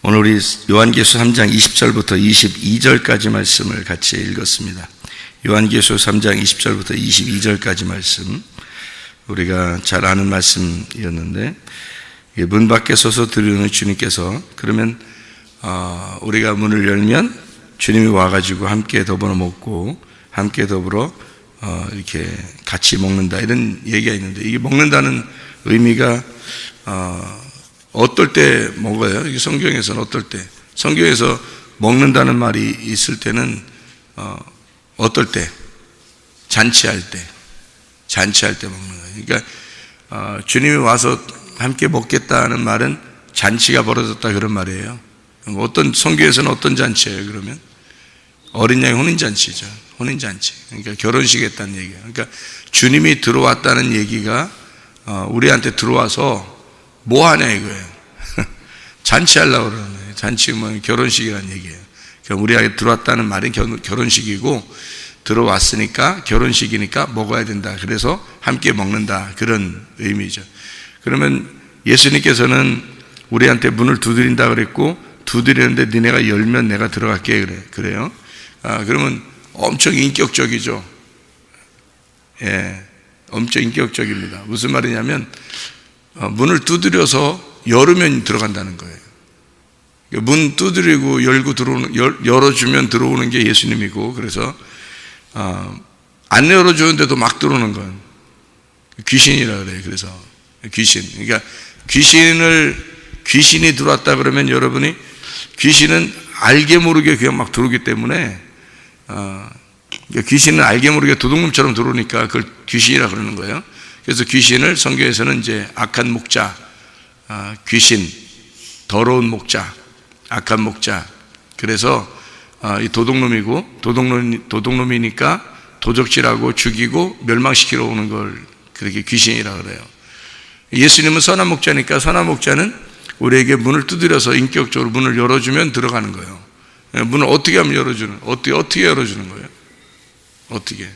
오늘 우리 요한계시서 3장 20절부터 22절까지 말씀을 같이 읽었습니다. 요한계시서 3장 20절부터 22절까지 말씀, 우리가 잘 아는 말씀이었는데, 문 밖에 서서 들으는 주님께서, 그러면 우리가 문을 열면 주님이 와가지고 함께 더불어 먹고 함께 더불어 이렇게 같이 먹는다, 이런 얘기가 있는데, 이게 먹는다는 의미가 어떨 때 먹어요? 이게 성경에서는 어떨 때? 성경에서 먹는다는 말이 있을 때는 어떨 때? 잔치할 때 먹는 거예요. 그러니까 주님이 와서 함께 먹겠다는 말은 잔치가 벌어졌다, 그런 말이에요. 어떤 성경에서는 어떤 잔치예요? 그러면 어린 양의 혼인잔치죠. 혼인잔치. 그러니까 결혼식 했다는 얘기예요. 그러니까 주님이 들어왔다는 얘기가 우리한테 들어와서 뭐 하냐 이거예요. 잔치하려고 그러는 거예요. 잔치면 결혼식이라는 얘기예요. 그러니까 우리에게 들어왔다는 말이 결혼식이고, 들어왔으니까 결혼식이니까 먹어야 된다. 그래서 함께 먹는다, 그런 의미죠. 그러면 예수님께서는 우리한테 문을 두드린다 그랬고, 두드리는데 니네가 열면 내가 들어갈게 그래요. 그러면 엄청 인격적이죠. 예, 엄청 인격적입니다. 무슨 말이냐면 문을 두드려서 열으면 들어간다는 거예요. 문 두드리고 열고 열어주면 들어오는 게 예수님이고, 그래서 안 열어주는데도 막 들어오는 건 귀신이라 그래요. 그래서 그러니까 귀신이 들어왔다 그러면, 여러분이 귀신은 알게 모르게 그냥 막 들어오기 때문에, 귀신은 알게 모르게 도둑놈처럼 들어오니까 그걸 귀신이라 그러는 거예요. 그래서 귀신을 성경에서는 이제 악한 목자, 귀신, 더러운 목자, 악한 목자. 그래서 이 도둑놈이고, 도둑놈이니까 도적질하고 죽이고 멸망시키러 오는 걸 그렇게 귀신이라 그래요. 예수님은 선한 목자니까, 선한 목자는 우리에게 문을 두드려서 인격적으로 문을 열어주면 들어가는 거예요. 문을 어떻게 하면 열어주는? 어떻게 열어주는 거예요? 어떻게?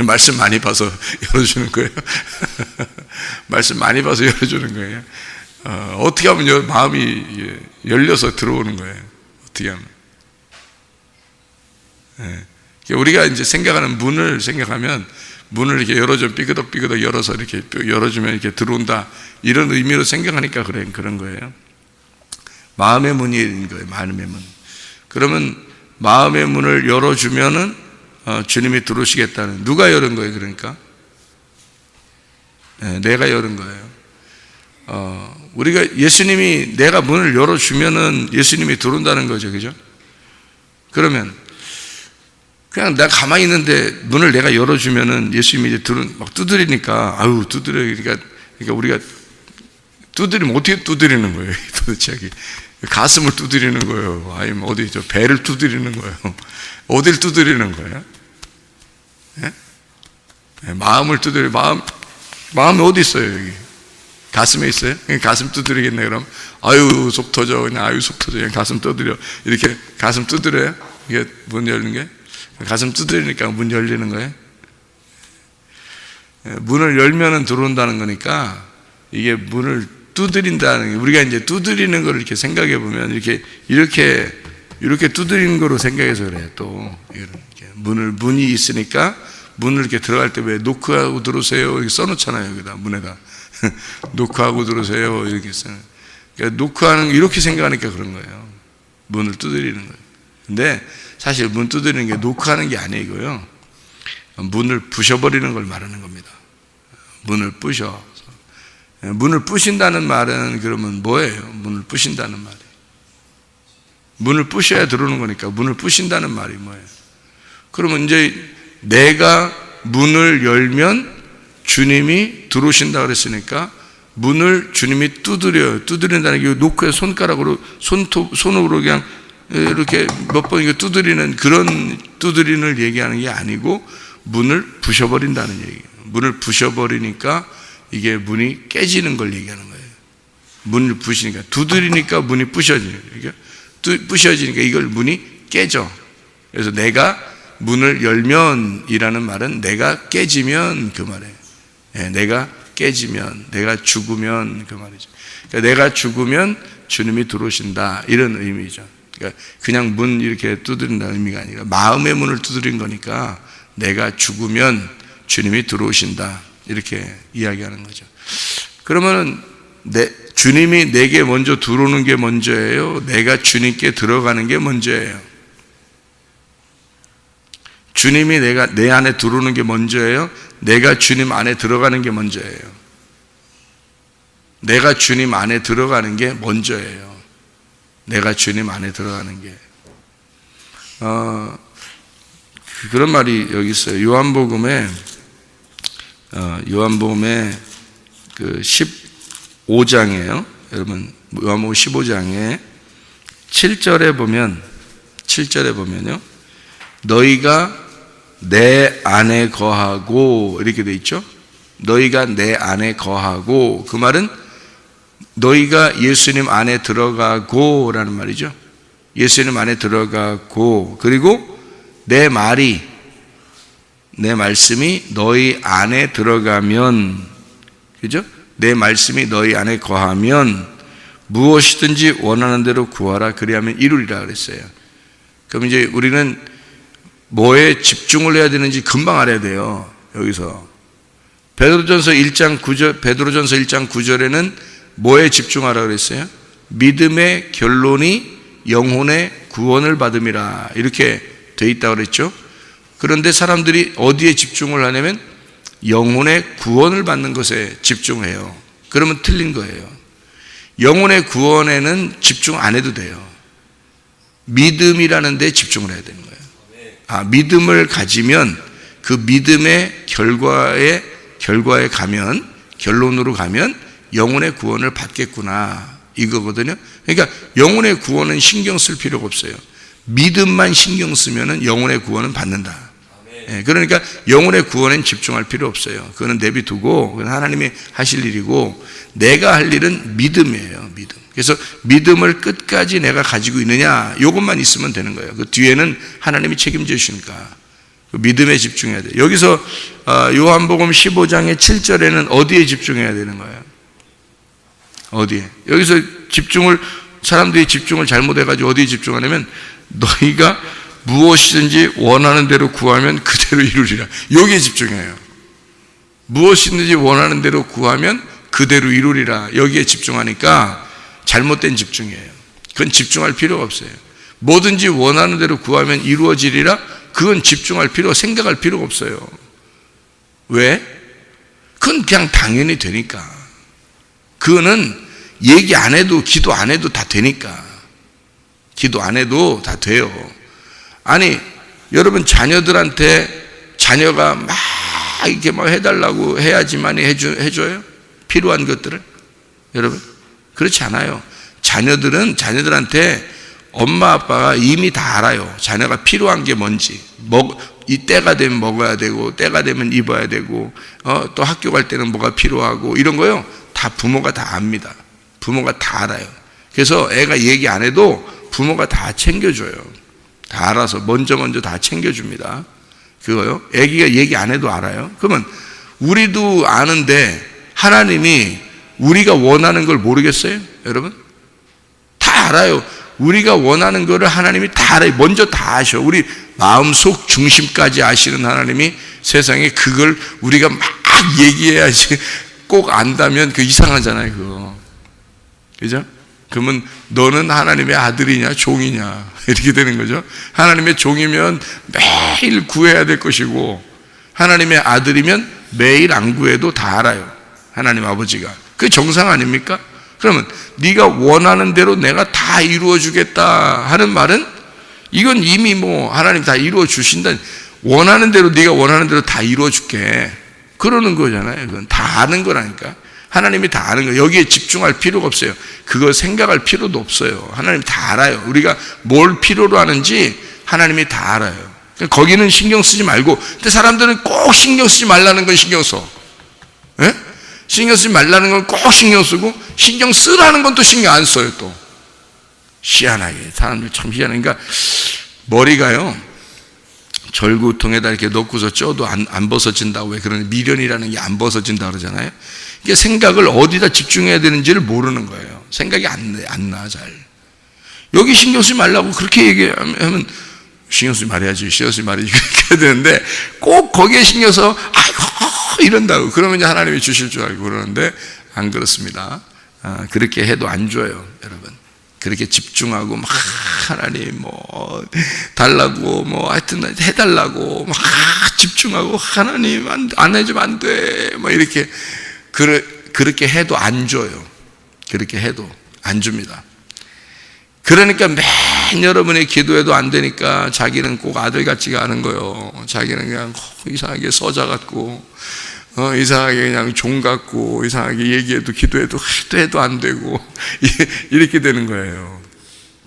말씀 많이 봐서 열어주는 거예요. 말씀 많이 봐서 열어주는 거예요. 어떻게 하면 마음이 열려서 들어오는 거예요. 어떻게 하면? 우리가 이제 생각하는 문을 생각하면, 문을 이렇게 열어주면 삐그덕삐그덕 열어서 이렇게 열어주면 이렇게 들어온다, 이런 의미로 생각하니까 그런 거예요. 마음의 문인 거예요. 마음의 문. 그러면 마음의 문을 열어주면은 주님이 들어오시겠다는, 누가 열은 거예요? 그러니까 내가 열은 거예요. 우리가 예수님이, 내가 문을 열어주면은 예수님이 들어온다는 거죠, 그죠? 그러면 그냥 내가 가만히 있는데 문을 내가 열어주면은 예수님이 이제 막 두드리니까, 그러니까 우리가 두드리면 어떻게 두드리는 거예요? 도대체 가슴을 두드리는 거예요? 아니면 어디 배를 두드리는 거예요? 어딜 두드리는 거예요? 예? 마음을 두드려. 마음이 어디 있어요? 여기 가슴에 있어요? 가슴 두드리겠네. 그럼 속 터져, 그냥 속 터져, 그냥 가슴 두드려. 이렇게 가슴 두드려요? 이게 문 열는 게? 가슴 두드리니까 문 열리는 거예요. 문을 열면은 들어온다는 거니까, 이게 문을 두드린다는 게, 우리가 이제 두드리는 걸 이렇게 생각해 보면 이렇게 두드리는 거로 생각해서 그래요. 또 이렇게 문이 있으니까, 문을 이렇게 들어갈 때 왜 노크하고 들어오세요 이렇게 써놓잖아요. 여기다 문에다 노크하고 들어오세요 이렇게 써요. 그러니까 노크하는, 이렇게 생각하니까 그런 거예요. 문을 두드리는 거예요. 근데 사실 문 두드리는 게 노크하는 게 아니고요, 문을 부셔버리는 걸 말하는 겁니다. 문을 부셔. 문을 부신다는 말은 그러면 뭐예요? 문을 부신다는 말이, 문을 부셔야 들어오는 거니까 문을 부신다는 말이 뭐예요? 그러면 이제 내가 문을 열면 주님이 들어오신다 그랬으니까, 문을 주님이 두드려요. 두드린다는 게 노크에 손가락으로, 손으로 그냥 이렇게 몇 번 두드리는, 그런 두드리는 얘기하는 게 아니고, 문을 부셔버린다는 얘기예요. 문을 부셔버리니까 이게 문이 깨지는 걸 얘기하는 거예요. 문을 부시니까, 두드리니까 문이 부셔지니까, 부셔지니까 이걸 문이 깨져. 그래서 내가 문을 열면 이라는 말은 내가 깨지면 그 말이에요. 내가 깨지면, 내가 죽으면 그 말이죠. 그러니까 내가 죽으면 주님이 들어오신다, 이런 의미죠. 그러니까 그냥 문 이렇게 두드린다는 의미가 아니라 마음의 문을 두드린 거니까 내가 죽으면 주님이 들어오신다, 이렇게 이야기하는 거죠. 그러면은 주님이 내게 먼저 들어오는 게 먼저예요? 내가 주님께 들어가는 게 먼저예요? 주님이 내 안에 들어오는 게 먼저예요? 내가 주님 안에 들어가는 게 먼저예요? 내가 주님 안에 들어가는 게 먼저예요. 내가 주님 안에 들어가는 게. 그런 말이 여기 있어요. 요한복음에 그 15장이에요. 여러분, 요한복음 15장에 7절에 보면요. 너희가 내 안에 거하고, 이렇게 돼 있죠. 너희가 내 안에 거하고, 그 말은 너희가 예수님 안에 들어가고 라는 말이죠. 예수님 안에 들어가고, 그리고 내 말씀이 너희 안에 들어가면, 그죠? 내 말씀이 너희 안에 거하면 무엇이든지 원하는 대로 구하라, 그리하면 이루리라 그랬어요. 그럼 이제 우리는 뭐에 집중을 해야 되는지 금방 알아야 돼요. 여기서 베드로전서 1장 9절에는 뭐에 집중하라 그랬어요? 믿음의 결론이 영혼의 구원을 받음이라, 이렇게 돼 있다고 그랬죠. 그런데 사람들이 어디에 집중을 하냐면 영혼의 구원을 받는 것에 집중해요. 그러면 틀린 거예요. 영혼의 구원에는 집중 안 해도 돼요. 믿음이라는 데 집중을 해야 되는 거예요. 믿음을 가지면 그 믿음의 결과에 가면, 결론으로 가면 영혼의 구원을 받겠구나, 이거거든요. 그러니까 영혼의 구원은 신경 쓸 필요가 없어요. 믿음만 신경 쓰면 영혼의 구원은 받는다. 그러니까 영혼의 구원엔 집중할 필요 없어요. 그거는 내비두고, 그건 하나님이 하실 일이고, 내가 할 일은 믿음이에요. 믿음. 그래서 믿음을 끝까지 내가 가지고 있느냐, 이것만 있으면 되는 거예요. 그 뒤에는 하나님이 책임져 주시니까 그 믿음에 집중해야 돼요. 여기서 요한복음 15장의 7절에는 어디에 집중해야 되는 거예요? 어디에? 여기서 사람들이 집중을 잘못해가지고 어디에 집중하냐면, 너희가 무엇이든지 원하는 대로 구하면 그대로 이루리라, 여기에 집중해요. 무엇이든지 원하는 대로 구하면 그대로 이루리라, 여기에 집중하니까 잘못된 집중이에요. 그건 집중할 필요가 없어요. 뭐든지 원하는 대로 구하면 이루어지리라, 그건 집중할 생각할 필요가 없어요. 왜? 그건 그냥 당연히 되니까. 그거는 얘기 안 해도, 기도 안 해도 다 되니까. 기도 안 해도 다 돼요. 아니, 여러분 자녀가 막 이렇게 막 해달라고 해야지만 해줘요? 필요한 것들을? 여러분, 그렇지 않아요. 자녀들한테 엄마 아빠가 이미 다 알아요. 자녀가 필요한 게 뭔지, 이 때가 되면 먹어야 되고, 때가 되면 입어야 되고, 또 학교 갈 때는 뭐가 필요하고, 이런 거요, 다 부모가 다 압니다. 부모가 다 알아요. 그래서 애가 얘기 안 해도 부모가 다 챙겨줘요. 다 알아서 먼저 다 챙겨줍니다. 그거요. 애기가 얘기 안 해도 알아요. 그러면 우리도 아는데 하나님이 우리가 원하는 걸 모르겠어요? 여러분? 다 알아요. 우리가 원하는 거를 하나님이 다 알아요. 먼저 다 아셔. 우리 마음속 중심까지 아시는 하나님이 세상에 그걸 우리가 막 얘기해야지, 꼭 안다면 그 이상하잖아요, 그거. 그죠? 그러면 너는 하나님의 아들이냐 종이냐, 이렇게 되는 거죠. 하나님의 종이면 매일 구해야 될 것이고, 하나님의 아들이면 매일 안 구해도 다 알아요, 하나님 아버지가. 그게 정상 아닙니까? 그러면 네가 원하는 대로 내가 다 이루어 주겠다 하는 말은, 이건 이미 하나님 다 이루어 주신다, 원하는 대로, 네가 원하는 대로 다 이루어 줄게, 그러는 거잖아요. 그건 다 아는 거라니까. 하나님이 다 아는 거예요. 여기에 집중할 필요가 없어요. 그거 생각할 필요도 없어요. 하나님 다 알아요. 우리가 뭘 필요로 하는지 하나님이 다 알아요. 거기는 신경 쓰지 말고. 근데 사람들은 꼭 신경 쓰지 말라는 건 신경 써. 예? 신경 쓰지 말라는 건 꼭 신경 쓰고, 신경 쓰라는 건 또 신경 안 써요. 또 희한하게 사람들 참 희한해. 그러니까 머리가요, 절구통에다 이렇게 넣고서 쪄도 안 벗어진다고. 왜 그러냐, 미련이라는 게 안 벗어진다 그러잖아요. 생각을 어디다 집중해야 되는지를 모르는 거예요. 생각이 안 나, 잘. 여기 신경 쓰지 말라고 그렇게 얘기하면 신경 쓰지 말아야지, 신경 쓰지 말아야지 그렇게 해야 되는데 꼭 거기에 신경 써 아이고 이런다고 그러면 이제 하나님이 주실 줄 알고 그러는데 안 그렇습니다. 그렇게 해도 안 줘요, 여러분. 그렇게 집중하고 막 하나님 뭐 달라고 뭐 하여튼 해달라고 막 집중하고 하나님 안 해주면 안 돼 뭐 이렇게 그렇게 해도 안 줘요. 그렇게 해도 안 줍니다. 그러니까 맨 여러분의 기도해도 안 되니까 자기는 꼭 아들 같지가 않은 거예요. 자기는 그냥 이상하게 서자 같고 이상하게 그냥 종 같고 이상하게 얘기해도 기도해도 해도 안 되고 이렇게 되는 거예요.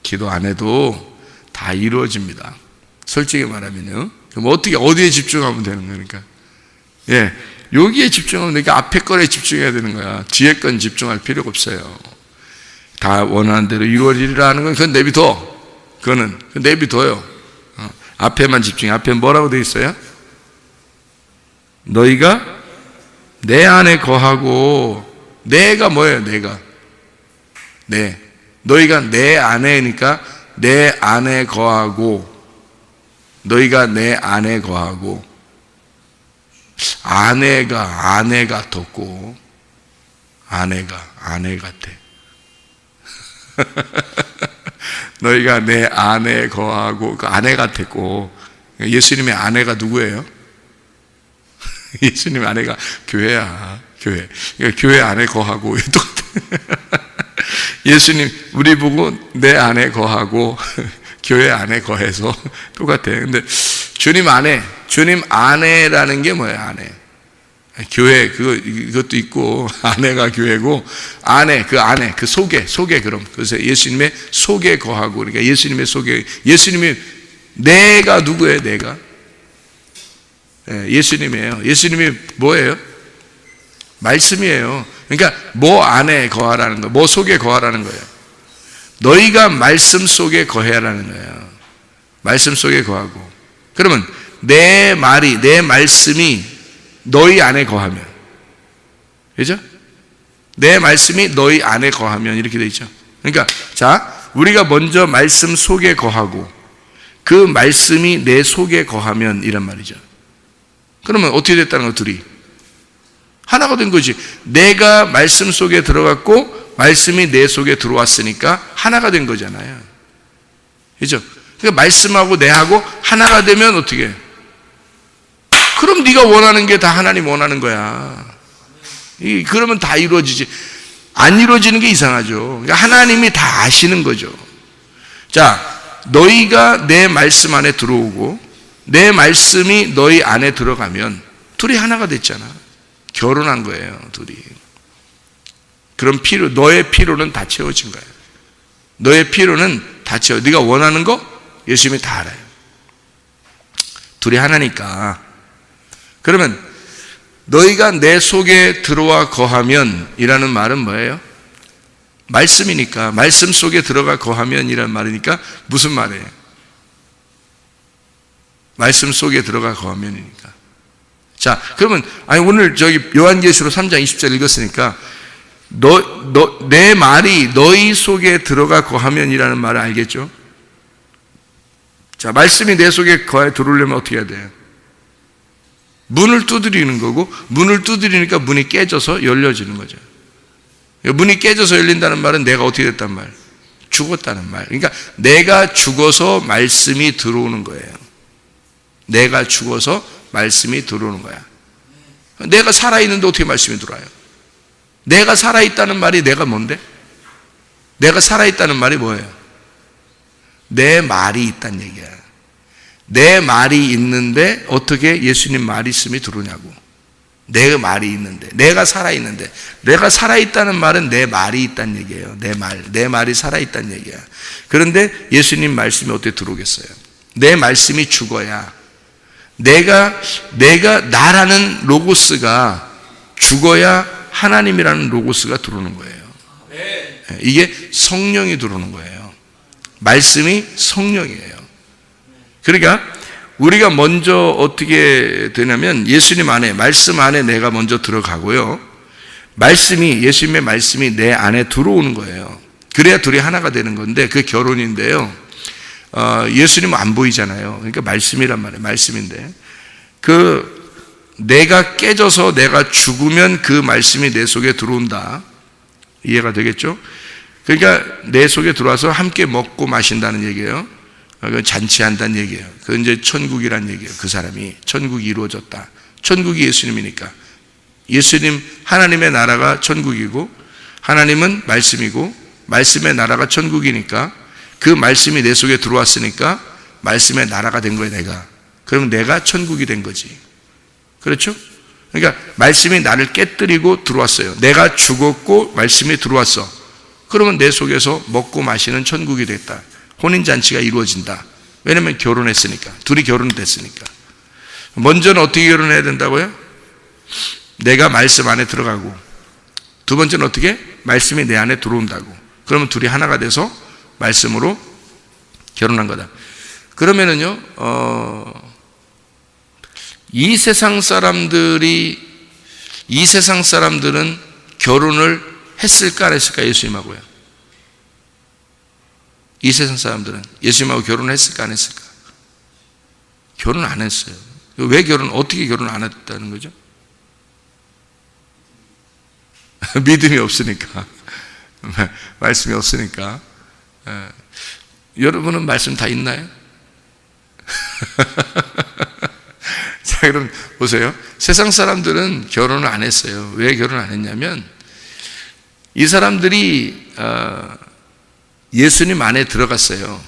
기도 안 해도 다 이루어집니다. 솔직히 말하면요. 그럼 어떻게 어디에 집중하면 되는 거니까? 예, 여기에 집중하면 되니까 앞에 거에 집중해야 되는 거야. 뒤에 건 집중할 필요가 없어요. 다 원하는 대로 이루어지리라 하는 건 그건 내비둬. 그거는 내비둬요. 앞에만 집중해. 앞에 뭐라고 되어 있어요? 너희가 내 안에 거하고, 내가 뭐예요? 내가 너희가 내 안에니까 내 안에 거하고, 너희가 내 안에 거하고, 아내 같았고, 아내 같아. 너희가 내 안에 거하고, 그 아내 같았고, 예수님의 아내가 누구예요? 예수님의 아내가 교회야, 교회. 그러니까 교회 안에 거하고, 똑같아. 예수님, 우리 보고 내 안에 거하고, 교회 안에 거해서 똑같아요. 근데 주님 안에라는 게 뭐예요, 안에? 교회, 그것도 있고, 아내가 교회고, 그 속에, 그럼. 그래서 예수님의 속에 거하고, 그러니까 예수님의 속에, 예수님이, 내가 누구예요, 내가? 예수님이에요. 예수님이 뭐예요? 말씀이에요. 그러니까 뭐 안에 거하라는 거예요. 뭐 속에 거하라는 거예요. 너희가 말씀 속에 거해라는 거예요. 말씀 속에 거하고. 그러면 내 말씀이 너희 안에 거하면, 그죠? 내 말씀이 너희 안에 거하면 이렇게 돼 있죠. 그러니까 자, 우리가 먼저 말씀 속에 거하고 그 말씀이 내 속에 거하면 이란 말이죠. 그러면 어떻게 됐다는 거? 둘이 하나가 된 거지. 내가 말씀 속에 들어갔고 말씀이 내 속에 들어왔으니까 하나가 된 거잖아요. 그죠? 그러니까 말씀하고 내하고 하나가 되면 어떻게 해? 그럼 네가 원하는 게 다 하나님 원하는 거야. 그러면 다 이루어지지. 안 이루어지는 게 이상하죠. 그러니까 하나님이 다 아시는 거죠. 자, 너희가 내 말씀 안에 들어오고 내 말씀이 너희 안에 들어가면 둘이 하나가 됐잖아. 결혼한 거예요, 둘이. 그럼 너의 필요는 다 채워진 거예요. 너의 필요는 다 채워. 네가 원하는 거 예수님이 다 알아요. 둘이 하나니까. 그러면 너희가 내 속에 들어와 거하면 이라는 말은 뭐예요? 말씀이니까. 말씀 속에 들어가 거하면 이라는 말이니까 무슨 말이에요? 말씀 속에 들어가 거하면이니까. 자, 그러면 오늘 요한계시록 3장 20절 읽었으니까 내 말이 너희 속에 들어가 거하면이라는 말을 알겠죠? 자, 말씀이 내 속에 거해 들어오려면 어떻게 해야 돼요? 문을 두드리는 거고, 문을 두드리니까 문이 깨져서 열려지는 거죠. 문이 깨져서 열린다는 말은 내가 어떻게 됐단 말? 죽었다는 말. 그러니까 내가 죽어서 말씀이 들어오는 거예요. 내가 죽어서 말씀이 들어오는 거야. 내가 살아있는데 어떻게 말씀이 들어와요? 내가 살아있다는 말이 내가 뭔데? 내가 살아있다는 말이 뭐예요? 내 말이 있다는 얘기야. 내 말이 있는데 어떻게 예수님 말씀이 들어오냐고. 내 말이 있는데, 내가 살아있는데, 내가 살아있다는 말은 내 말이 있다는 얘기예요. 내 말이 살아있다는 얘기야. 그런데 예수님 말씀이 어떻게 들어오겠어요? 내 말씀이 죽어야, 내가 나라는 로고스가 죽어야 하나님이라는 로고스가 들어오는 거예요. 이게 성령이 들어오는 거예요. 말씀이 성령이에요. 그러니까 우리가 먼저 어떻게 되냐면 예수님 안에, 말씀 안에 내가 먼저 들어가고요. 말씀이, 예수님의 말씀이 내 안에 들어오는 거예요. 그래야 둘이 하나가 되는 건데, 그게 결혼인데요. 예수님은 안 보이잖아요. 그러니까 말씀이란 말이에요. 말씀인데, 내가 깨져서 내가 죽으면 그 말씀이 내 속에 들어온다. 이해가 되겠죠? 그러니까 내 속에 들어와서 함께 먹고 마신다는 얘기예요. 잔치한다는 얘기예요. 그건 이제 천국이란 얘기예요. 그 사람이 천국이 이루어졌다. 천국이 예수님이니까. 예수님, 하나님의 나라가 천국이고, 하나님은 말씀이고, 말씀의 나라가 천국이니까, 그 말씀이 내 속에 들어왔으니까 말씀의 나라가 된 거예요, 내가. 그러면 내가 천국이 된 거지. 그렇죠? 그러니까 말씀이 나를 깨뜨리고 들어왔어요. 내가 죽었고 말씀이 들어왔어. 그러면 내 속에서 먹고 마시는 천국이 됐다. 혼인잔치가 이루어진다. 왜냐하면 결혼했으니까. 둘이 결혼됐으니까. 먼저는 어떻게 결혼해야 된다고요? 내가 말씀 안에 들어가고, 두 번째는 어떻게? 말씀이 내 안에 들어온다고. 그러면 둘이 하나가 돼서 말씀으로 결혼한 거다. 그러면은요, 이 세상 사람들은 결혼을 했을까 안 했을까? 예수님하고요. 이 세상 사람들은 예수님하고 결혼을 했을까 안 했을까? 결혼 안 했어요. 왜 어떻게 결혼 안 했다는 거죠? 믿음이 없으니까. 말씀이 없으니까. 여러분은 말씀 다 있나요? 자, 그럼 보세요. 세상 사람들은 결혼을 안 했어요. 왜 결혼 안 했냐면, 이 사람들이 예수님 안에 들어갔어요.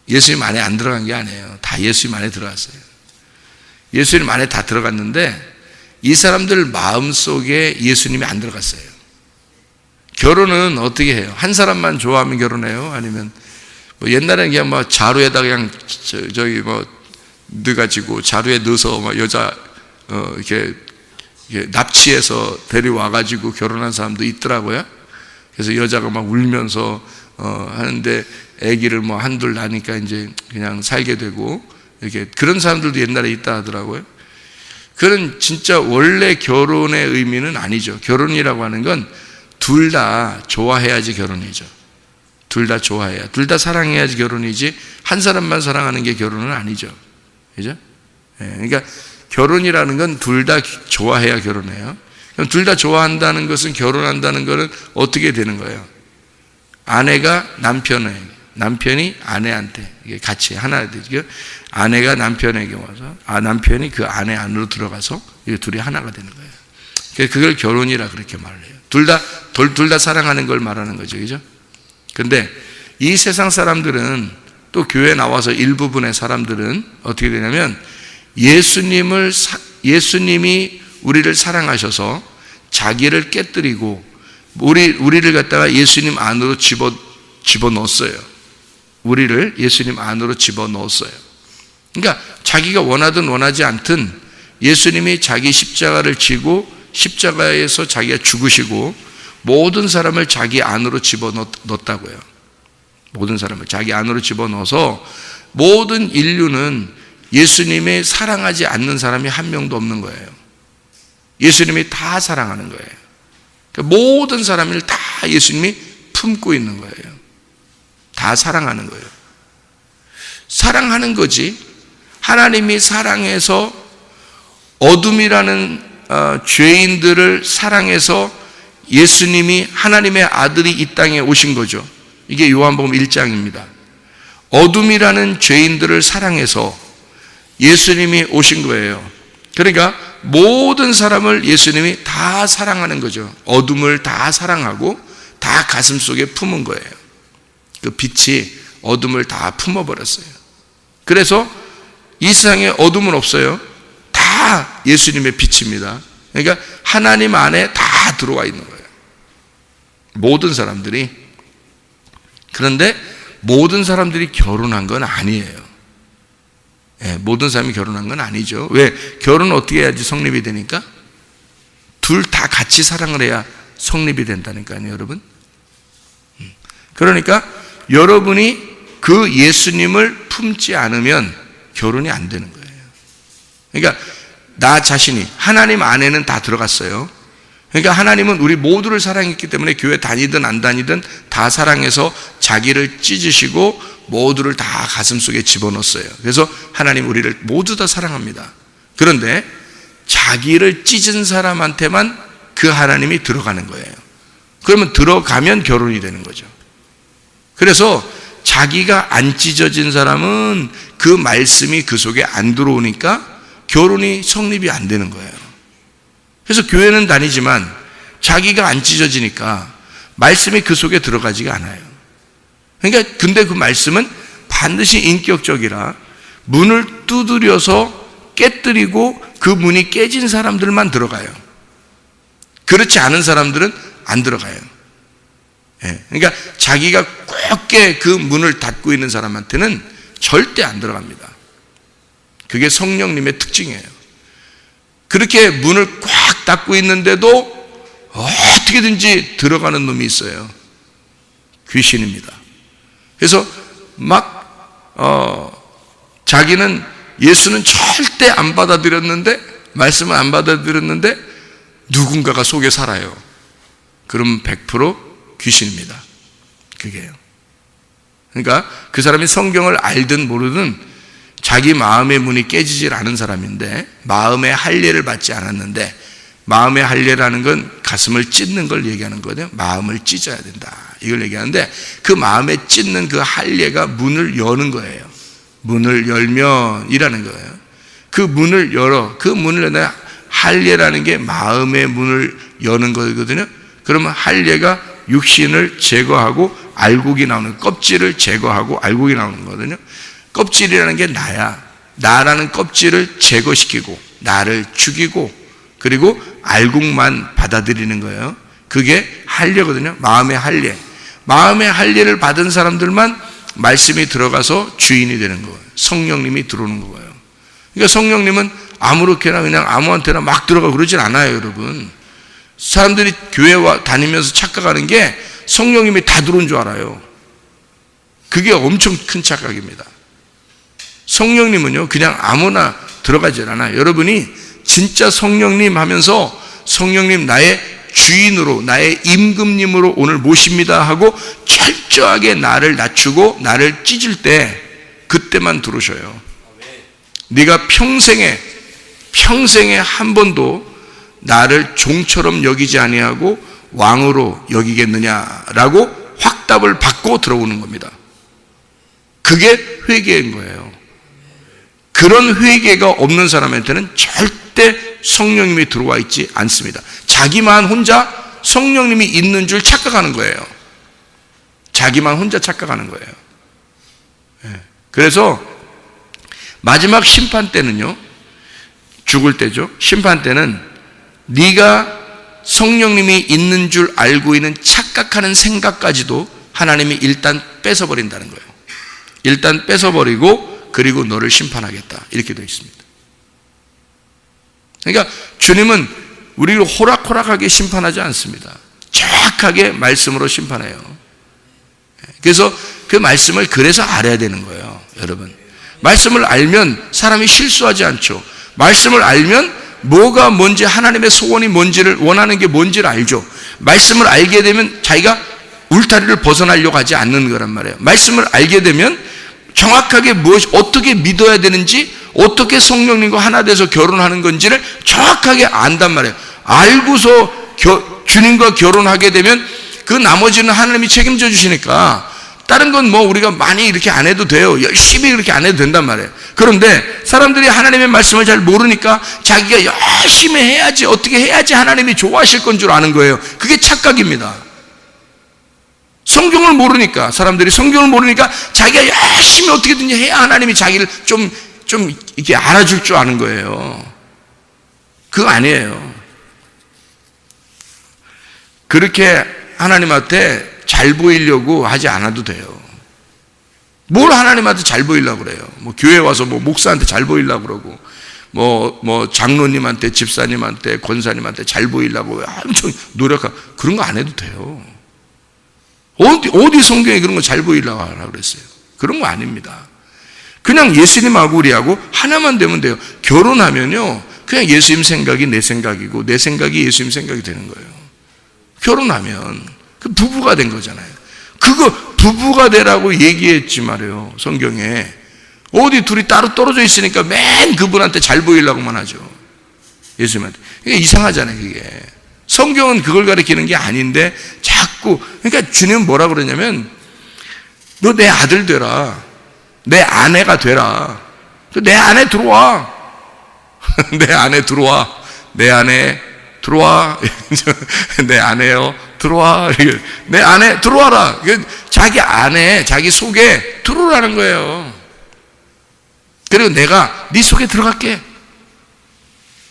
예수님 안에 안 들어간 게 아니에요. 다 예수님 안에 들어갔어요. 예수님 안에 다 들어갔는데, 이 사람들 마음속에 예수님이 안 들어갔어요. 결혼은 어떻게 해요? 한 사람만 좋아하면 결혼해요? 아니면 뭐 옛날에는 그냥 뭐 자루에다 그냥 넣어가지고 자루에 넣어서 막 여자 이렇게 납치해서 데려와가지고 결혼한 사람도 있더라고요. 그래서 여자가 막 울면서 하는데 아기를 뭐 한둘 나니까 이제 그냥 살게 되고, 이렇게 그런 사람들도 옛날에 있다 하더라고요. 그런 진짜 원래 결혼의 의미는 아니죠. 결혼이라고 하는 건 둘 다 좋아해야지 결혼이죠. 둘 다 좋아해야, 둘 다 사랑해야지 결혼이지, 한 사람만 사랑하는 게 결혼은 아니죠. 그죠? 그러니까 결혼이라는 건 둘 다 좋아해야 결혼해요. 그럼 둘 다 좋아한다는 것은, 결혼한다는 것은 어떻게 되는 거예요? 아내가 남편에게, 남편이 아내한테, 이게 같이 하나 되죠. 아내가 남편에게 와서, 남편이 그 아내 안으로 들어가서 이게 둘이 하나가 되는 거예요. 그걸 결혼이라 그렇게 말을 해요. 둘 다 사랑하는 걸 말하는 거죠. 그죠? 근데 이 세상 사람들은, 또 교회에 나와서 일부분의 사람들은 어떻게 되냐면, 예수님이 우리를 사랑하셔서 자기를 깨뜨리고 우리를 갖다가 예수님 안으로 집어넣었어요. 우리를 예수님 안으로 집어넣었어요. 그러니까 자기가 원하든 원하지 않든 예수님이 자기 십자가를 지고 십자가에서 자기가 죽으시고 모든 사람을 자기 안으로 집어넣었다고요. 모든 사람을 자기 안으로 집어넣어서 모든 인류는 예수님이 사랑하지 않는 사람이 한 명도 없는 거예요. 예수님이 다 사랑하는 거예요. 그러니까 모든 사람을 다 예수님이 품고 있는 거예요. 다 사랑하는 거예요. 사랑하는 거지. 하나님이 사랑해서 어둠이라는 죄인들을 사랑해서 예수님이, 하나님의 아들이 이 땅에 오신 거죠. 이게 요한복음 1장입니다. 어둠이라는 죄인들을 사랑해서 예수님이 오신 거예요. 그러니까 모든 사람을 예수님이 다 사랑하는 거죠. 어둠을 다 사랑하고 다 가슴 속에 품은 거예요. 그 빛이 어둠을 다 품어버렸어요. 그래서 이 세상에 어둠은 없어요. 다 예수님의 빛입니다. 그러니까 하나님 안에 다 들어와 있는 거예요. 모든 사람들이. 그런데 모든 사람들이 결혼한 건 아니에요. 모든 사람이 결혼한 건 아니죠. 왜? 결혼은 어떻게 해야지 성립이 되니까? 둘 다 같이 사랑을 해야 성립이 된다니까요, 여러분. 그러니까 여러분이 그 예수님을 품지 않으면 결혼이 안 되는 거예요. 그러니까 나 자신이 하나님 안에는 다 들어갔어요. 그러니까 하나님은 우리 모두를 사랑했기 때문에 교회 다니든 안 다니든 다 사랑해서 자기를 찢으시고 모두를 다 가슴속에 집어넣었어요. 그래서 하나님 우리를 모두 다 사랑합니다. 그런데 자기를 찢은 사람한테만 그 하나님이 들어가는 거예요. 그러면 들어가면 결혼이 되는 거죠. 그래서 자기가 안 찢어진 사람은 그 말씀이 그 속에 안 들어오니까 결혼이 성립이 안 되는 거예요. 그래서 교회는 다니지만 자기가 안 찢어지니까 말씀이 그 속에 들어가지가 않아요. 그러니까 근데 그 말씀은 반드시 인격적이라 문을 두드려서 깨뜨리고 그 문이 깨진 사람들만 들어가요. 그렇지 않은 사람들은 안 들어가요. 그러니까 자기가 꽉게 그 문을 닫고 있는 사람한테는 절대 안 들어갑니다. 그게 성령님의 특징이에요. 그렇게 문을 꽉 닫고 있는데도 어떻게든지 들어가는 놈이 있어요. 귀신입니다. 그래서 자기는 예수는 절대 안 받아들였는데, 말씀을 안 받아들였는데 누군가가 속에 살아요. 그럼 100% 귀신입니다. 그게요. 그러니까 그 사람이 성경을 알든 모르든 자기 마음의 문이 깨지질 않은 사람인데, 마음의 할례를 받지 않았는데, 마음의 할례라는 건 가슴을 찢는 걸 얘기하는 거거든요. 마음을 찢어야 된다, 이걸 얘기하는데, 그 마음에 찢는 그 할례가 문을 여는 거예요. 문을 열면 이라는 거예요. 그 문을 열어. 그 문을 열면 할례라는 게 마음의 문을 여는 거거든요. 그러면 할례가 육신을 제거하고 알곡이 나오는, 껍질을 제거하고 알곡이 나오는 거거든요. 껍질이라는 게 나야. 나라는 껍질을 제거시키고 나를 죽이고 그리고 알곡만 받아들이는 거예요. 그게 할례거든요. 마음의 할례. 마음의 할례를 받은 사람들만 말씀이 들어가서 주인이 되는 거예요. 성령님이 들어오는 거예요. 그러니까 성령님은 아무렇게나 그냥 아무한테나 막 들어가 그러진 않아요, 여러분. 사람들이 교회 다니면서 착각하는 게 성령님이 다 들어온 줄 알아요. 그게 엄청 큰 착각입니다. 성령님은요, 그냥 아무나 들어가질 않아요. 여러분이 진짜 성령님 하면서 성령님 나의 주인으로, 나의 임금님으로 오늘 모십니다 하고 철저하게 나를 낮추고 나를 찢을 때, 그때만 들어오셔요. 네가 평생에 한 번도 나를 종처럼 여기지 아니하고 왕으로 여기겠느냐라고 확답을 받고 들어오는 겁니다. 그게 회개인 거예요. 그런 회개가 없는 사람한테는 절대 성령님이 들어와 있지 않습니다. 자기만 혼자 성령님이 있는 줄 착각하는 거예요. 자기만 혼자 착각하는 거예요. 그래서 마지막 심판 때는요, 죽을 때죠. 심판 때는 네가 성령님이 있는 줄 알고 있는 착각하는 생각까지도 하나님이 일단 뺏어버린다는 거예요. 일단 뺏어버리고 그리고 너를 심판하겠다, 이렇게 되어 있습니다. 그러니까 주님은 우리를 호락호락하게 심판하지 않습니다. 정확하게 말씀으로 심판해요. 그래서 그 말씀을 그래서 알아야 되는 거예요, 여러분. 말씀을 알면 사람이 실수하지 않죠. 말씀을 알면 뭐가 뭔지, 하나님의 소원이 뭔지를, 원하는 게 뭔지를 알죠. 말씀을 알게 되면 자기가 울타리를 벗어나려고 하지 않는 거란 말이에요. 말씀을 알게 되면 정확하게 어떻게 믿어야 되는지, 어떻게 성령님과 하나 돼서 결혼하는 건지를 정확하게 안단 말이에요. 알고서 주님과 결혼하게 되면 그 나머지는 하나님이 책임져 주시니까 다른 건 뭐 우리가 많이 이렇게 안 해도 돼요. 열심히 그렇게 안 해도 된단 말이에요. 그런데 사람들이 하나님의 말씀을 잘 모르니까 자기가 열심히 해야지, 어떻게 해야지 하나님이 좋아하실 건 줄 아는 거예요. 그게 착각입니다. 성경을 모르니까, 사람들이 성경을 모르니까 자기가 열심히 어떻게든지 해야 하나님이 자기를 좀 이렇게 알아줄 줄 아는 거예요. 그거 아니에요. 그렇게 하나님한테 잘 보이려고 하지 않아도 돼요. 뭘 하나님한테 잘 보이려고 그래요. 뭐 교회 와서 뭐 목사한테 잘 보이려고 그러고, 뭐 장로님한테, 집사님한테, 권사님한테 잘 보이려고 엄청 노력하고, 그런 거 안 해도 돼요. 어디 성경에 그런 거 잘 보이려고 하라고 그랬어요? 그런 거 아닙니다. 그냥 예수님하고 우리하고 하나만 되면 돼요. 결혼하면요, 그냥 예수님 생각이 내 생각이고 내 생각이 예수님 생각이 되는 거예요. 결혼하면 그 부부가 된 거잖아요. 그거 부부가 되라고 얘기했지 말이에요. 성경에. 어디 둘이 따로 떨어져 있으니까 맨 그분한테 잘 보이려고만 하죠. 예수님한테. 이게 이상하잖아요, 그게. 성경은 그걸 가리키는 게 아닌데 자꾸, 그러니까 주님은 뭐라 그러냐면 너 내 아들 되라. 내 아내가 되라. 내 안에 들어와. 내 안에 들어와. 내 안에 들어와. 내 안에요. 들어와. 내 안에 들어와라. 자기 안에, 자기 속에 들어오라는 거예요. 그리고 내가 네 속에 들어갈게.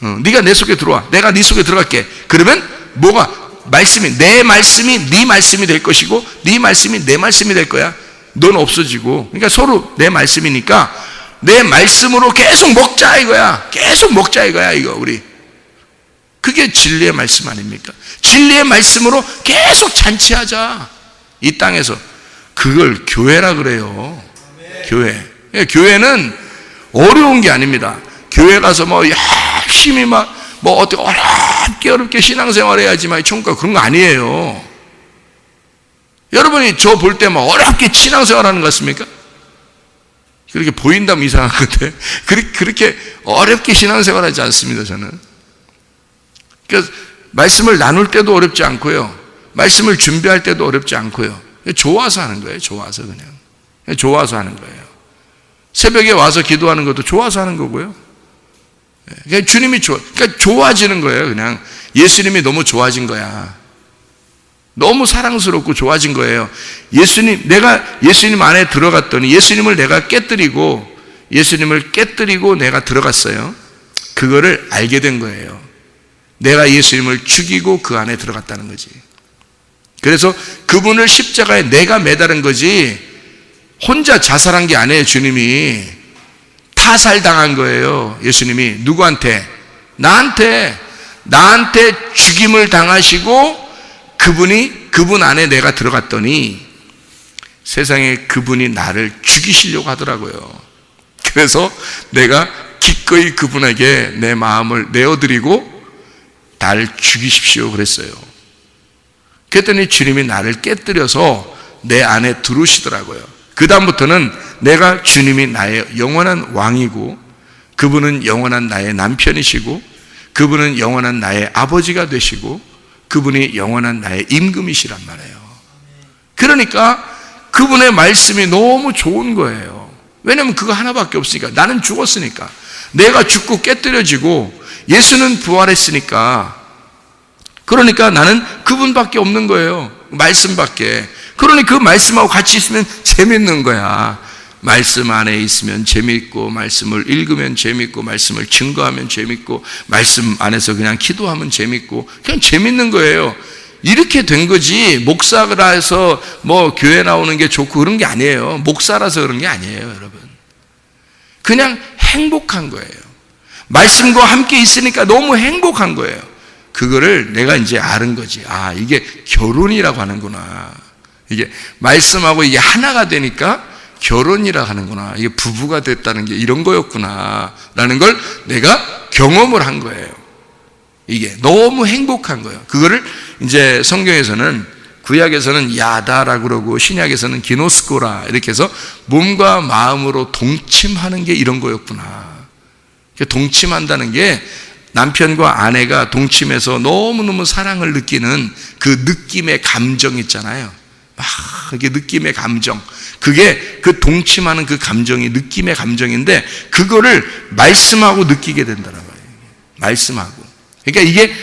네가 내 속에 들어와. 내가 네 속에 들어갈게. 그러면 뭐가? 말씀이, 내 말씀이 네 말씀이 될 것이고 네 말씀이 내 말씀이 될 거야. 넌 없어지고. 그러니까 서로 내 말씀이니까 내 말씀으로 계속 먹자 이거야. 계속 먹자 이거야, 이거 우리. 그게 진리의 말씀 아닙니까? 진리의 말씀으로 계속 잔치하자. 이 땅에서. 그걸 교회라 그래요. 교회. 교회는 어려운 게 아닙니다. 교회 가서 뭐 열심히 뭐 어떻게 어렵게 신앙생활 해야지만 천국 그런 거 아니에요. 여러분이 저 볼 때 막 어렵게 신앙생활 하는 것 같습니까? 그렇게 보인다면 이상한 건데 그렇게 어렵게 신앙생활 하지 않습니다, 저는. 그래서 말씀을 나눌 때도 어렵지 않고요. 말씀을 준비할 때도 어렵지 않고요. 좋아서 하는 거예요. 좋아서 그냥. 좋아서 하는 거예요. 새벽에 와서 기도하는 것도 좋아서 하는 거고요. 그러니까 주님이 그러니까 좋아지는 거예요. 그냥 예수님이 너무 좋아진 거야. 너무 사랑스럽고 좋아진 거예요. 내가 예수님 안에 들어갔더니 예수님을 내가 깨뜨리고 내가 들어갔어요. 그거를 알게 된 거예요. 내가 예수님을 죽이고 그 안에 들어갔다는 거지. 그래서 그분을 십자가에 내가 매달은 거지 혼자 자살한 게 아니에요. 주님이 타살당한 거예요. 예수님이 누구한테? 나한테 죽임을 당하시고 그분 안에 내가 들어갔더니 세상에 그분이 나를 죽이시려고 하더라고요. 그래서 내가 기꺼이 그분에게 내 마음을 내어드리고 나를 죽이십시오 그랬어요. 그랬더니 주님이 나를 깨뜨려서 내 안에 들어오시더라고요. 그 다음부터는 내가 주님이 나의 영원한 왕이고 그분은 영원한 나의 남편이시고 그분은 영원한 나의 아버지가 되시고 그분이 영원한 나의 임금이시란 말이에요. 그러니까 그분의 말씀이 너무 좋은 거예요. 왜냐하면 그거 하나밖에 없으니까. 나는 죽었으니까. 내가 죽고 깨뜨려지고 예수는 부활했으니까. 그러니까 나는 그분밖에 없는 거예요. 말씀밖에. 그러니 그 말씀하고 같이 있으면 재밌는 거야. 말씀 안에 있으면 재밌고 말씀을 읽으면 재밌고 말씀을 증거하면 재밌고 말씀 안에서 그냥 기도하면 재밌고 그냥 재밌는 거예요. 이렇게 된 거지. 목사라서 뭐 교회 나오는 게 좋고 그런 게 아니에요. 목사라서 그런 게 아니에요, 여러분. 그냥 행복한 거예요. 말씀과 함께 있으니까 너무 행복한 거예요. 그거를 내가 이제 아는 거지. 아, 이게 결혼이라고 하는구나. 이게 말씀하고 이게 하나가 되니까 결혼이라 하는구나. 이게 부부가 됐다는 게 이런 거였구나 라는 걸 내가 경험을 한 거예요. 이게 너무 행복한 거예요. 그거를 이제 성경에서는 구약에서는 야다라고 그러고 신약에서는 기노스코라 이렇게 해서 몸과 마음으로 동침하는 게 이런 거였구나. 동침한다는 게 남편과 아내가 동침해서 너무너무 사랑을 느끼는 그 느낌의 감정 있잖아요. 막 이게 느낌의 감정. 그게 그 동침하는 그 감정이 느낌의 감정인데 그거를 말씀하고 느끼게 된다는 거예요. 말씀하고. 그러니까 이게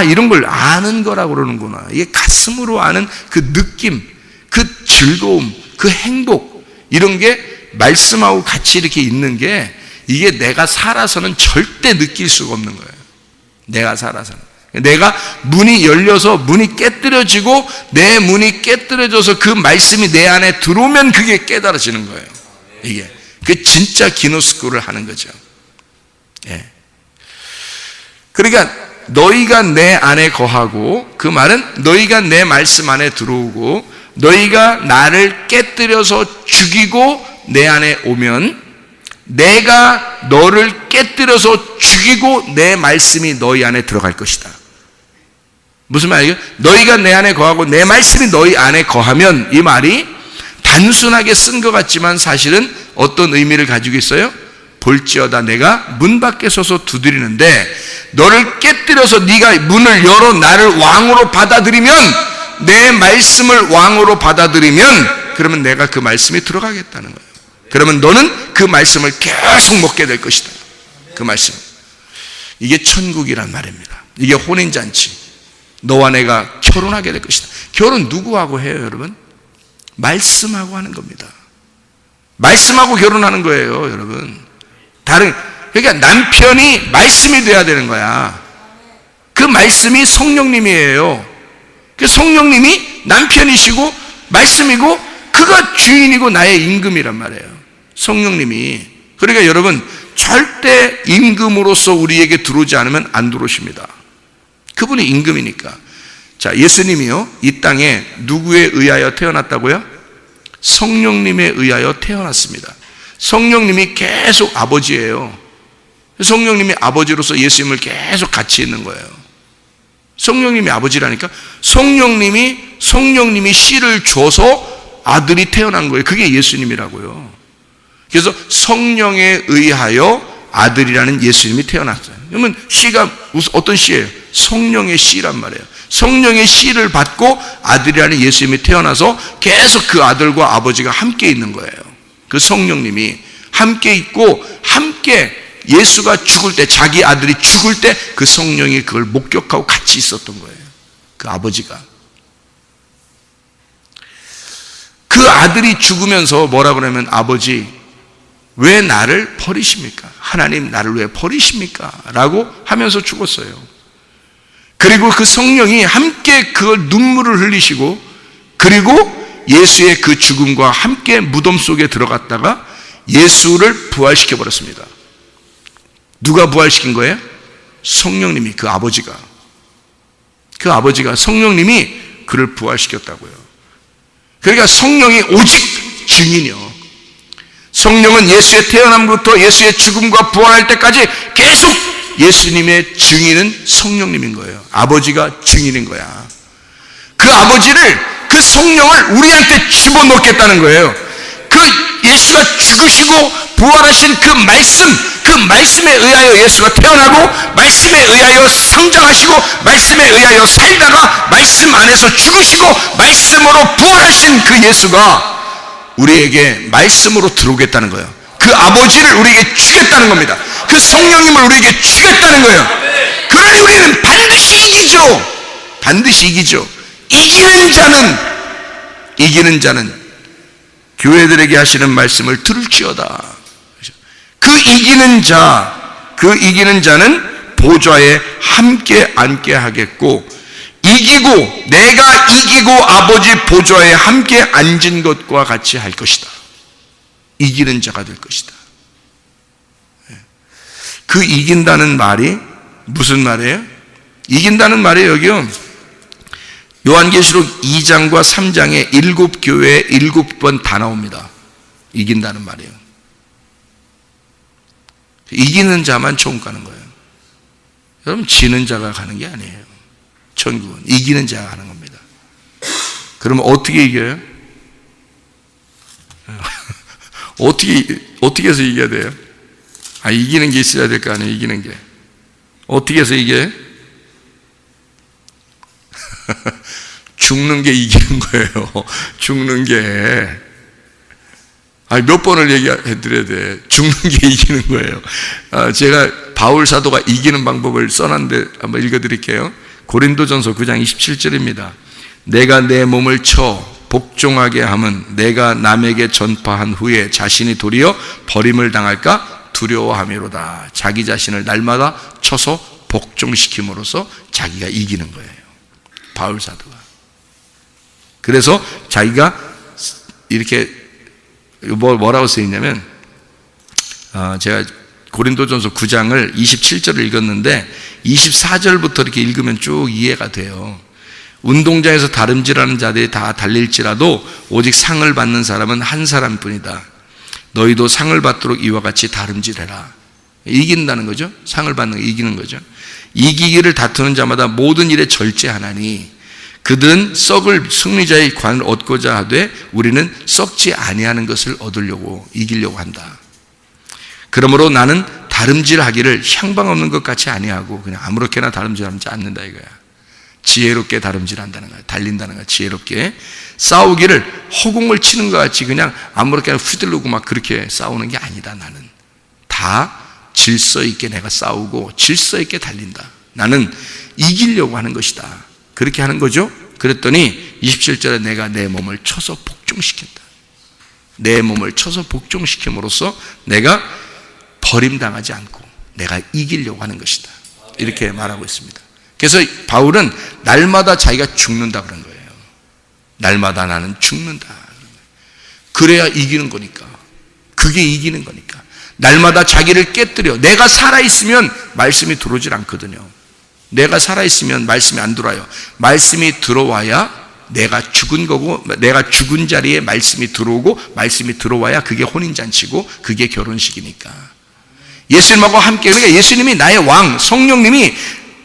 이런 걸 아는 거라고 그러는구나. 이게 가슴으로 아는 그 느낌, 그 즐거움, 그 행복 이런 게 말씀하고 같이 이렇게 있는 게 이게 내가 살아서는 절대 느낄 수가 없는 거예요. 내가 살아서는. 내가 문이 열려서 문이 깨뜨려지고 내 문이 깨뜨려져서 그 말씀이 내 안에 들어오면 그게 깨달아지는 거예요. 이게 그 진짜 기노스코를 하는 거죠. 예. 그러니까 너희가 내 안에 거하고 그 말은 너희가 내 말씀 안에 들어오고 너희가 나를 깨뜨려서 죽이고 내 안에 오면 내가 너를 깨뜨려서 죽이고 내 말씀이 너희 안에 들어갈 것이다. 무슨 말이에요? 너희가 내 안에 거하고 내 말씀이 너희 안에 거하면, 이 말이 단순하게 쓴 것 같지만 사실은 어떤 의미를 가지고 있어요? 볼지어다 내가 문 밖에 서서 두드리는데 너를 깨뜨려서 네가 문을 열어 나를 왕으로 받아들이면, 내 말씀을 왕으로 받아들이면, 그러면 내가 그 말씀이 들어가겠다는 거예요. 그러면 너는 그 말씀을 계속 먹게 될 것이다. 그 말씀. 이게 천국이란 말입니다. 이게 혼인잔치. 너와 내가 결혼하게 될 것이다. 결혼 누구하고 해요, 여러분? 말씀하고 하는 겁니다. 말씀하고 결혼하는 거예요, 여러분. 그러니까 남편이 말씀이 돼야 되는 거야. 그 말씀이 성령님이에요. 그 성령님이 남편이시고 말씀이고 그가 주인이고 나의 임금이란 말이에요. 성령님이. 그러니까 여러분, 절대 임금으로서 우리에게 들어오지 않으면 안 들어오십니다. 그분이 임금이니까. 자, 예수님이요, 이 땅에 누구에 의하여 태어났다고요? 성령님에 의하여 태어났습니다. 성령님이 계속 아버지예요. 성령님이 아버지로서 예수님을 계속 같이 있는 거예요. 성령님이 아버지라니까. 성령님이 씨를 줘서 아들이 태어난 거예요. 그게 예수님이라고요. 그래서 성령에 의하여 아들이라는 예수님이 태어났어요. 그러면 씨가 어떤 씨예요? 성령의 씨란 말이에요. 성령의 씨를 받고 아들이라는 예수님이 태어나서 계속 그 아들과 아버지가 함께 있는 거예요. 그 성령님이 함께 있고, 함께 예수가 죽을 때, 자기 아들이 죽을 때 그 성령이 그걸 목격하고 같이 있었던 거예요. 그 아버지가. 그 아들이 죽으면서 뭐라고 그러면, 아버지 왜 나를 버리십니까? 하나님 나를 왜 버리십니까? 라고 하면서 죽었어요. 그리고 그 성령이 함께 그걸 눈물을 흘리시고, 그리고 예수의 그 죽음과 함께 무덤 속에 들어갔다가 예수를 부활시켜 버렸습니다. 누가 부활시킨 거예요? 성령님이, 그 아버지가. 그 아버지가, 성령님이 그를 부활시켰다고요. 그러니까 성령이 오직 증인이요. 성령은 예수의 태어남부터 예수의 죽음과 부활할 때까지 계속 예수님의 증인은 성령님인 거예요. 아버지가 증인인 거야. 그 아버지를, 그 성령을 우리한테 집어넣겠다는 거예요. 그 예수가 죽으시고 부활하신 그 말씀에 의하여 예수가 태어나고, 말씀에 의하여 성장하시고, 말씀에 의하여 살다가 말씀 안에서 죽으시고 말씀으로 부활하신 그 예수가 우리에게 말씀으로 들어오겠다는 거예요. 그 아버지를 우리에게 주겠다는 겁니다. 그 성령님을 우리에게 주겠다는 거예요. 그러니 우리는 반드시 이기죠. 반드시 이기죠. 이기는 자는 교회들에게 하시는 말씀을 들을지어다. 그 이기는 자는 보좌에 함께 앉게 하겠고, 내가 이기고 아버지 보좌에 함께 앉은 것과 같이 할 것이다. 이기는 자가 될 것이다. 그 이긴다는 말이 무슨 말이에요? 이긴다는 말이 여기요, 요한계시록 2장과 3장에 7교회에 7번 다 나옵니다. 이긴다는 말이에요. 이기는 자만 천국 가는 거예요. 여러분, 지는 자가 가는 게 아니에요. 천국은 이기는 자가 가는 겁니다. 그러면 어떻게 이겨요? 어떻게 해서 이겨야 돼요? 이기는 게 있어야 될 거 아니에요. 이기는 게 어떻게 해서 이겨요? 죽는 게 이기는 거예요. 죽는 게. 몇 번을 얘기해 드려야 돼. 죽는 게 이기는 거예요. 제가 바울 사도가 이기는 방법을 써놨는데 한번 읽어 드릴게요. 고린도전서 9장 27절입니다. 내가 내 몸을 쳐 복종하게 함은 내가 남에게 전파한 후에 자신이 도리어 버림을 당할까 두려워함이로다. 자기 자신을 날마다 쳐서 복종시킴으로써 자기가 이기는 거예요. 바울 사도가. 그래서 자기가 이렇게 뭐라고 쓰였냐면, 제가 고린도전서 9장을 27절을 읽었는데 24절부터 이렇게 읽으면 쭉 이해가 돼요. 운동장에서 다름질하는 자들이 다 달릴지라도 오직 상을 받는 사람은 한 사람뿐이다. 너희도 상을 받도록 이와 같이 다름질해라. 이긴다는 거죠. 상을 받는 거, 이기는 거죠. 이기기를 다투는 자마다 모든 일에 절제하나니 그들은 썩을 승리자의 관을 얻고자 하되 우리는 썩지 아니하는 것을 얻으려고, 이기려고 한다. 그러므로 나는 다름질하기를 향방 없는 것 같이 아니하고 그냥 아무렇게나 다름질하지 않는다 이거야. 지혜롭게 다름질한다는 거야. 달린다는 거야. 지혜롭게. 싸우기를 허공을 치는 것 같이 그냥 아무렇게나 휘둘르고 막 그렇게 싸우는 게 아니다. 나는 다 질서 있게 내가 싸우고 질서 있게 달린다. 나는 이기려고 하는 것이다. 그렇게 하는 거죠. 그랬더니 27절에 내가 내 몸을 쳐서 복종시킨다. 내 몸을 쳐서 복종시킴으로써 내가 버림당하지 않고 내가 이기려고 하는 것이다. 이렇게 말하고 있습니다. 그래서 바울은 날마다 자기가 죽는다 그런 거예요. 날마다 나는 죽는다. 그래야 이기는 거니까. 그게 이기는 거니까. 날마다 자기를 깨뜨려. 내가 살아있으면 말씀이 들어오질 않거든요. 내가 살아있으면 말씀이 안 들어와요. 말씀이 들어와야 내가 죽은 거고, 내가 죽은 자리에 말씀이 들어오고, 말씀이 들어와야 그게 혼인잔치고 그게 결혼식이니까. 예수님하고 함께, 그러니까 예수님이 나의 왕, 성령님이,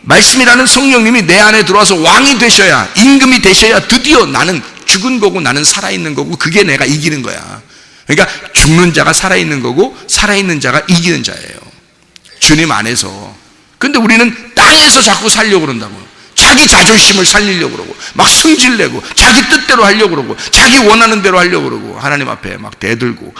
말씀이라는 성령님이 내 안에 들어와서 왕이 되셔야, 임금이 되셔야 드디어 나는 죽은 거고 나는 살아있는 거고 그게 내가 이기는 거야. 그러니까 죽는 자가 살아있는 거고 살아있는 자가 이기는 자예요. 주님 안에서. 근데 우리는 땅에서 자꾸 살려고 그런다고. 자기 자존심을 살리려고 그러고 막 승질내고 자기 뜻대로 하려고 그러고 자기 원하는 대로 하려고 그러고 하나님 앞에 막 대들고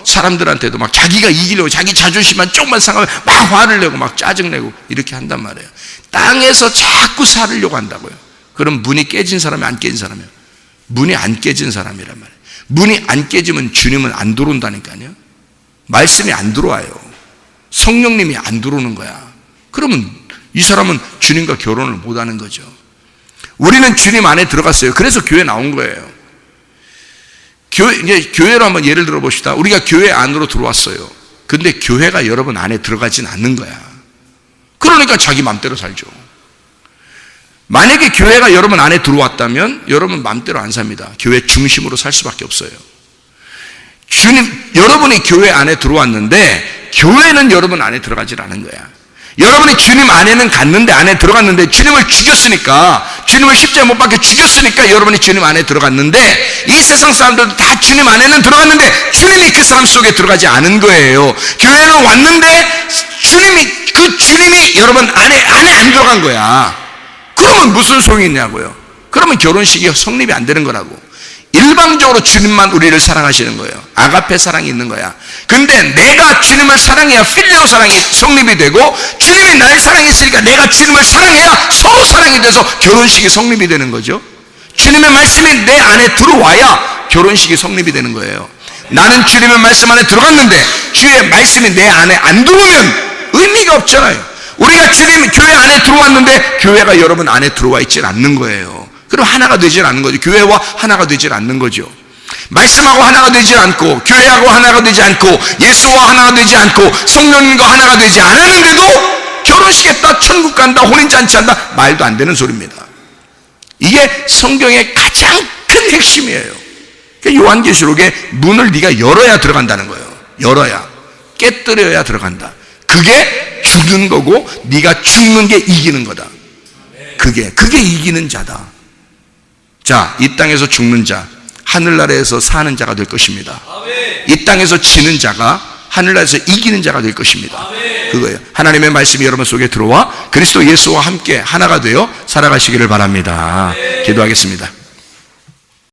사람들한테도 막 자기가 이기려고 자기 자존심만 조금만 상하면 막 화를 내고 막 짜증내고 이렇게 한단 말이에요. 땅에서 자꾸 살으려고 한다고요. 그럼 문이 깨진 사람이 안 깨진 사람이에요. 문이 안 깨진 사람이란 말이에요. 문이 안 깨지면 주님은 안 들어온다니까요. 말씀이 안 들어와요. 성령님이 안 들어오는 거야. 그러면 이 사람은 주님과 결혼을 못하는 거죠. 우리는 주님 안에 들어갔어요. 그래서 교회 나온 거예요. 교회로 한번 예를 들어 봅시다. 우리가 교회 안으로 들어왔어요. 근데 교회가 여러분 안에 들어가진 않는 거야. 그러니까 자기 맘대로 살죠. 만약에 교회가 여러분 안에 들어왔다면 여러분 맘대로 안 삽니다. 교회 중심으로 살 수밖에 없어요. 여러분이 교회 안에 들어왔는데 교회는 여러분 안에 들어가질 않은 거야. 여러분이 주님 안에는 갔는데, 안에 들어갔는데 주님을 죽였으니까, 주님을 십자가에 못 박혀 죽였으니까 여러분이 주님 안에 들어갔는데, 이 세상 사람들도 다 주님 안에는 들어갔는데 주님이 그 사람 속에 들어가지 않은 거예요. 교회는 왔는데 주님이 여러분 안에 안 들어간 거야. 그러면 무슨 소용이 있냐고요. 그러면 결혼식이 성립이 안 되는 거라고. 일방적으로 주님만 우리를 사랑하시는 거예요. 아가페 사랑이 있는 거야. 근데 내가 주님을 사랑해야 필리오 사랑이 성립이 되고, 주님이 날 사랑했으니까 내가 주님을 사랑해야 서로 사랑이 돼서 결혼식이 성립이 되는 거죠. 주님의 말씀이 내 안에 들어와야 결혼식이 성립이 되는 거예요. 나는 주님의 말씀 안에 들어갔는데 주의 말씀이 내 안에 안 들어오면 의미가 없잖아요. 우리가 주님 교회 안에 들어왔는데 교회가 여러분 안에 들어와 있질 않는 거예요. 그럼 하나가 되질 않는 거죠. 교회와 하나가 되질 않는 거죠. 말씀하고 하나가 되지 않고, 교회하고 하나가 되지 않고, 예수와 하나가 되지 않고, 성령님과 하나가 되지 않았는데도 결혼식했다, 천국 간다, 혼인잔치 한다, 말도 안 되는 소리입니다. 이게 성경의 가장 큰 핵심이에요. 요한계시록에 문을 네가 열어야 들어간다는 거예요. 열어야, 깨뜨려야 들어간다. 그게 죽는 거고 네가 죽는 게 이기는 거다. 그게 이기는 자다. 자, 이 땅에서 죽는 자, 하늘나라에서 사는 자가 될 것입니다. 이 땅에서 지는 자가 하늘나라에서 이기는 자가 될 것입니다. 그거예요. 하나님의 말씀이 여러분 속에 들어와 그리스도 예수와 함께 하나가 되어 살아가시기를 바랍니다. 기도하겠습니다.